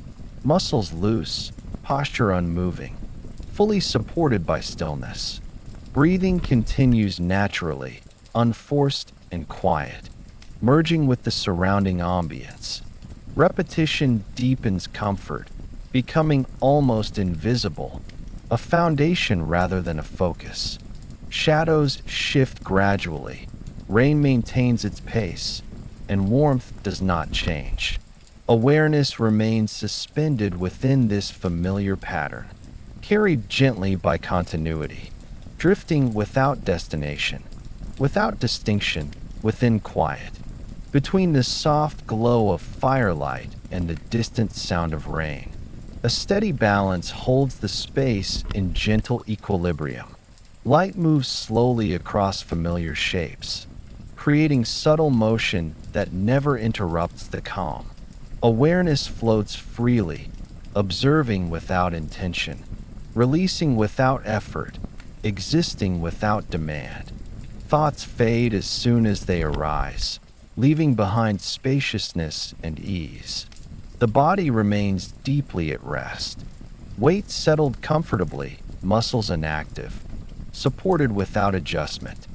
muscles loose, posture unmoving, fully supported by stillness. Breathing continues naturally, unforced and quiet, merging with the surrounding ambience. Repetition deepens comfort, becoming almost invisible, a foundation rather than a focus. Shadows shift gradually, rain maintains its pace, and warmth does not change. Awareness remains suspended within this familiar pattern, carried gently by continuity, drifting without destination, without distinction, within quiet. Between the soft glow of firelight and the distant sound of rain, a steady balance holds the space in gentle equilibrium. Light moves slowly across familiar shapes, creating subtle motion that never interrupts the calm. Awareness floats freely, observing without intention, releasing without effort, existing without demand. Thoughts fade as soon as they arise, leaving behind spaciousness and ease. The body remains deeply at rest, weight settled comfortably, muscles inactive, supported without adjustment.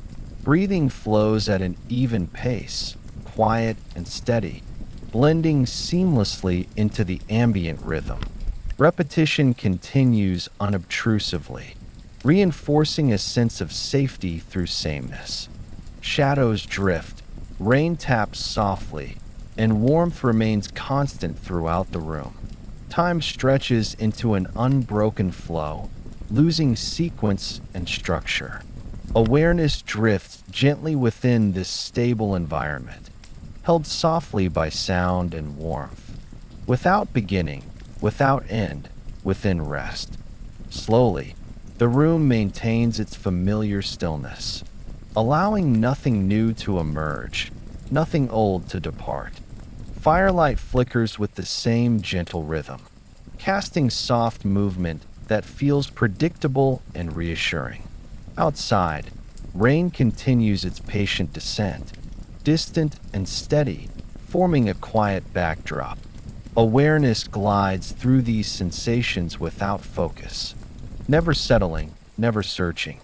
Breathing flows at an even pace, quiet and steady, blending seamlessly into the ambient rhythm. Repetition continues unobtrusively, reinforcing a sense of safety through sameness. Shadows drift, rain taps softly, and warmth remains constant throughout the room. Time stretches into an unbroken flow, losing sequence and structure. Awareness drifts gently within this stable environment, held softly by sound and warmth. Without beginning, without end, within rest. Slowly, the room maintains its familiar stillness, allowing nothing new to emerge, nothing old to depart. Firelight flickers with the same gentle rhythm, casting soft movement that feels predictable and reassuring. Outside, rain continues its patient descent, distant and steady, forming a quiet backdrop. Awareness glides through these sensations without focus, never settling, never searching.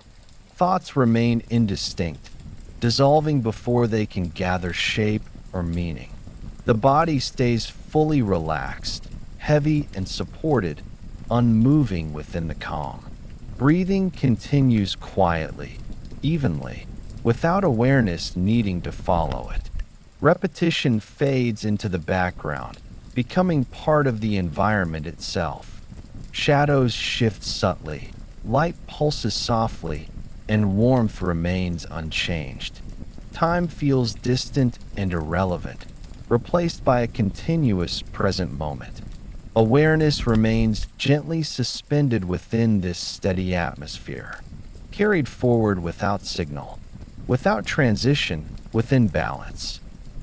Thoughts remain indistinct, dissolving before they can gather shape or meaning. The body stays fully relaxed, heavy and supported, unmoving within the calm. Breathing continues quietly, evenly, without awareness needing to follow it. Repetition fades into the background, becoming part of the environment itself. Shadows shift subtly, light pulses softly, and warmth remains unchanged. Time feels distant and irrelevant, replaced by a continuous present moment. Awareness remains gently suspended within this steady atmosphere, carried forward without signal, without transition, within balance.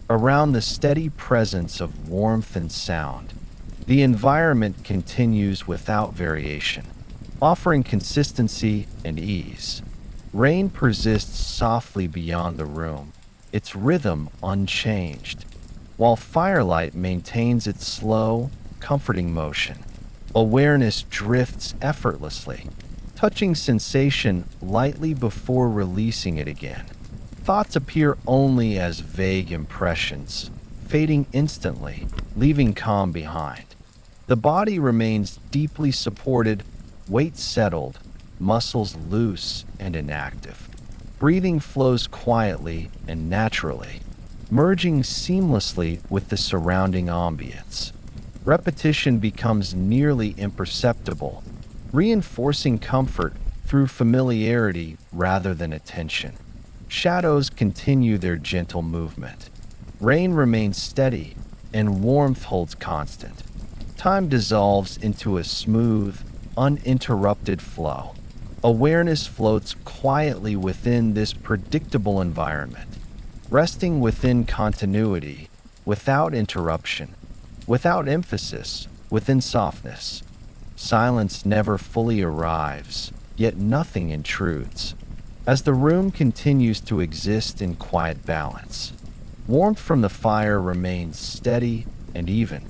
Around the steady presence of warmth and sound, the environment continues without variation, offering consistency and ease. Rain persists softly beyond the room, its rhythm unchanged, while firelight maintains its slow, comforting motion. Awareness drifts effortlessly, touching sensation lightly before releasing it again. Thoughts appear only as vague impressions, fading instantly, leaving calm behind. The body remains deeply supported, weight settled, muscles loose and inactive. Breathing flows quietly and naturally, merging seamlessly with the surrounding ambience. Repetition becomes nearly imperceptible, reinforcing comfort through familiarity rather than attention. Shadows continue their gentle movement. Rain remains steady, and warmth holds constant. Time dissolves into a smooth, uninterrupted flow. Awareness floats quietly within this predictable environment, resting within continuity, without interruption, without emphasis, within softness. Silence never fully arrives, yet nothing intrudes. As the room continues to exist in quiet balance, warmth from the fire remains steady and even,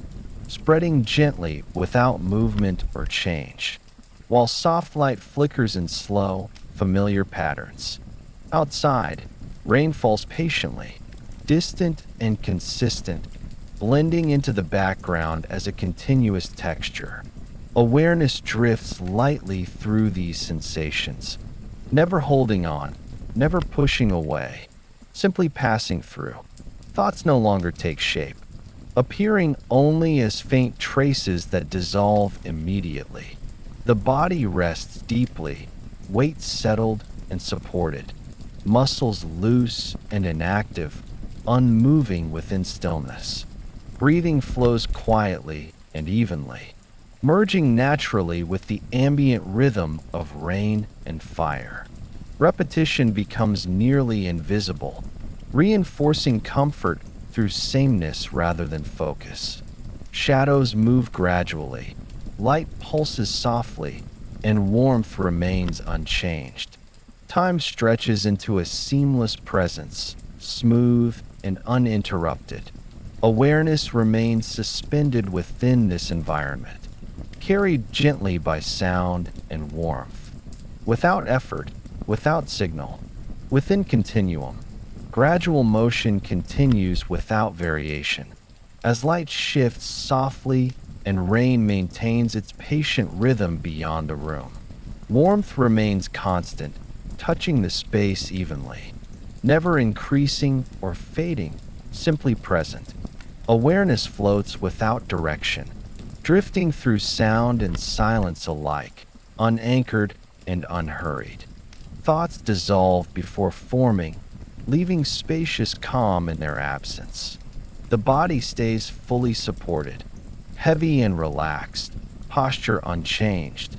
spreading gently without movement or change, while soft light flickers in slow, familiar patterns. Outside, rain falls patiently, distant and consistent, blending into the background as a continuous texture. Awareness drifts lightly through these sensations, never holding on, never pushing away, simply passing through. Thoughts no longer take shape, appearing only as faint traces that dissolve immediately. The body rests deeply, weight settled and supported, muscles loose and inactive, unmoving within stillness. Breathing flows quietly and evenly, merging naturally with the ambient rhythm of rain and fire. Repetition becomes nearly invisible, reinforcing comfort through sameness rather than focus. Shadows move gradually, light pulses softly, and warmth remains unchanged. Time stretches into a seamless presence, smooth and uninterrupted. Awareness remains suspended within this environment, carried gently by sound and warmth. without effort, without signal. Within continuum, gradual motion continues without variation. As light shifts softly and rain maintains its patient rhythm beyond the room. Warmth remains constant, touching the space evenly, never increasing or fading, simply present. Awareness floats without direction, drifting through sound and silence alike, unanchored and unhurried. Thoughts dissolve before forming, leaving spacious calm in their absence. The body stays fully supported, heavy and relaxed, posture unchanged,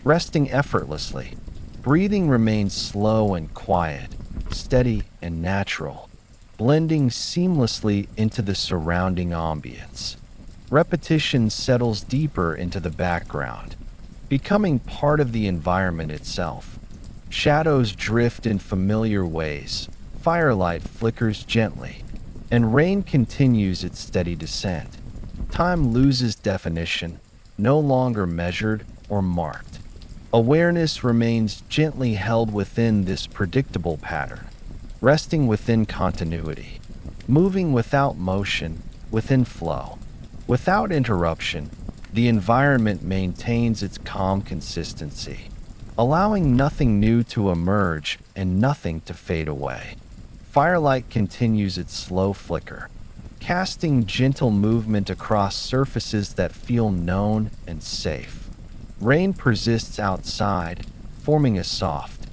resting effortlessly. Breathing remains slow and quiet, steady and natural, blending seamlessly into the surrounding ambience. Repetition settles deeper into the background, becoming part of the environment itself. Shadows drift in familiar ways, firelight flickers gently, and rain continues its steady descent. Time loses definition, no longer measured or marked. Awareness remains gently held within this predictable pattern, resting within continuity, moving without motion, within flow. Without interruption, the environment maintains its calm consistency, allowing nothing new to emerge and nothing to fade away. Firelight continues its slow flicker, casting gentle movement across surfaces that feel known and safe. Rain persists outside, forming a soft,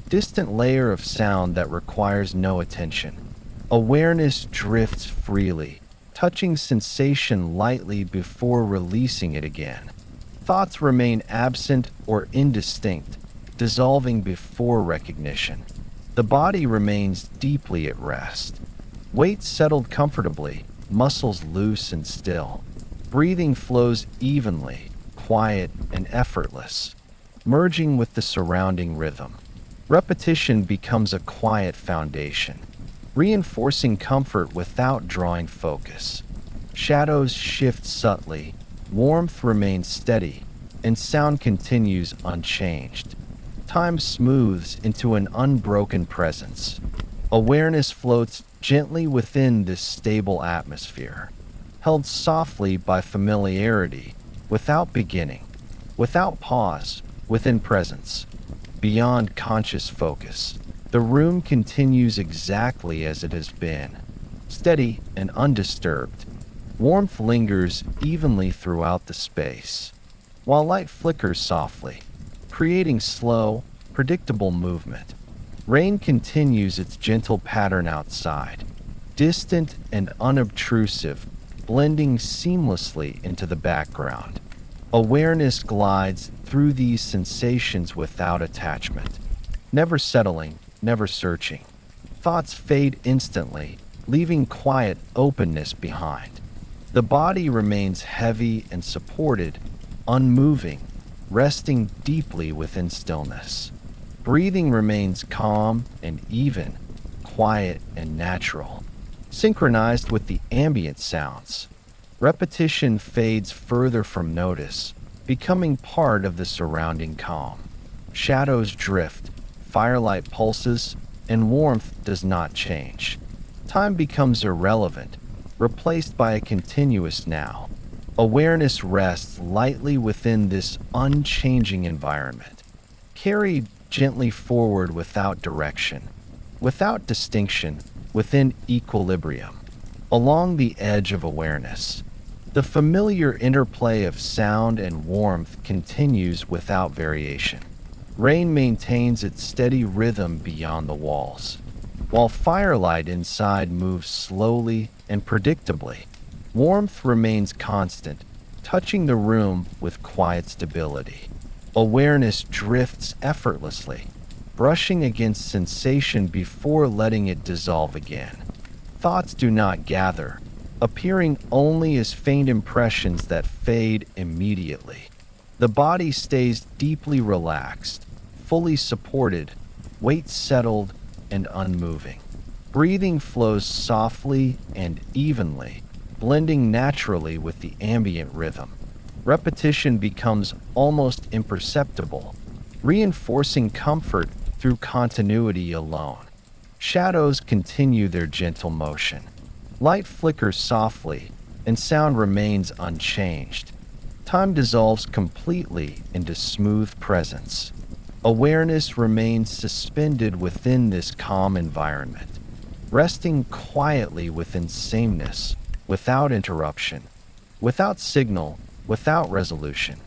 distant layer of sound that requires no attention. Awareness drifts freely, touching sensation lightly before releasing it again. Thoughts remain absent or indistinct, dissolving before recognition. The body remains deeply at rest. Weight settled comfortably, muscles loose and still. Breathing flows evenly, quiet and effortless, merging with the surrounding rhythm. Repetition becomes a quiet foundation, reinforcing comfort without drawing focus. Shadows shift subtly, warmth remains steady, and sound continues unchanged. Time smooths into an unbroken presence. Awareness floats gently within this stable atmosphere, held softly by familiarity, without beginning, without pause, within presence, beyond conscious focus. The room continues exactly as it has been, steady and undisturbed. Warmth lingers evenly throughout the space, while light flickers softly, creating slow, predictable movement. Rain continues its gentle pattern outside, distant and unobtrusive, blending seamlessly into the background. Awareness glides through these sensations without attachment, never settling, never searching. Thoughts fade instantly, leaving quiet openness behind. The body remains heavy and supported, unmoving, resting deeply within stillness. Breathing remains calm and even, quiet and natural, synchronized with the ambient sounds. Repetition fades further from notice, becoming part of the surrounding calm. Shadows drift, firelight pulses, and warmth does not change. Time becomes irrelevant, replaced by a continuous now. Awareness rests lightly within this unchanging environment, carried gently forward without direction, without distinction, within equilibrium. Along the edge of awareness, the familiar interplay of sound and warmth continues without variation. Rain maintains its steady rhythm beyond the walls, while firelight inside moves slowly and predictably. Warmth remains constant, touching the room with quiet stability. Awareness drifts effortlessly, brushing against sensation before letting it dissolve again. Thoughts do not gather, appearing only as faint impressions that fade immediately. The body stays deeply relaxed, fully supported, weight settled, and unmoving. Breathing flows softly and evenly, blending naturally with the ambient rhythm. Repetition becomes almost imperceptible, reinforcing comfort through continuity alone. Shadows continue their gentle motion. Light flickers softly, and sound remains unchanged. Time dissolves completely into smooth presence. Awareness remains suspended within this calm environment, resting quietly within sameness, without interruption, without signal, without resolution.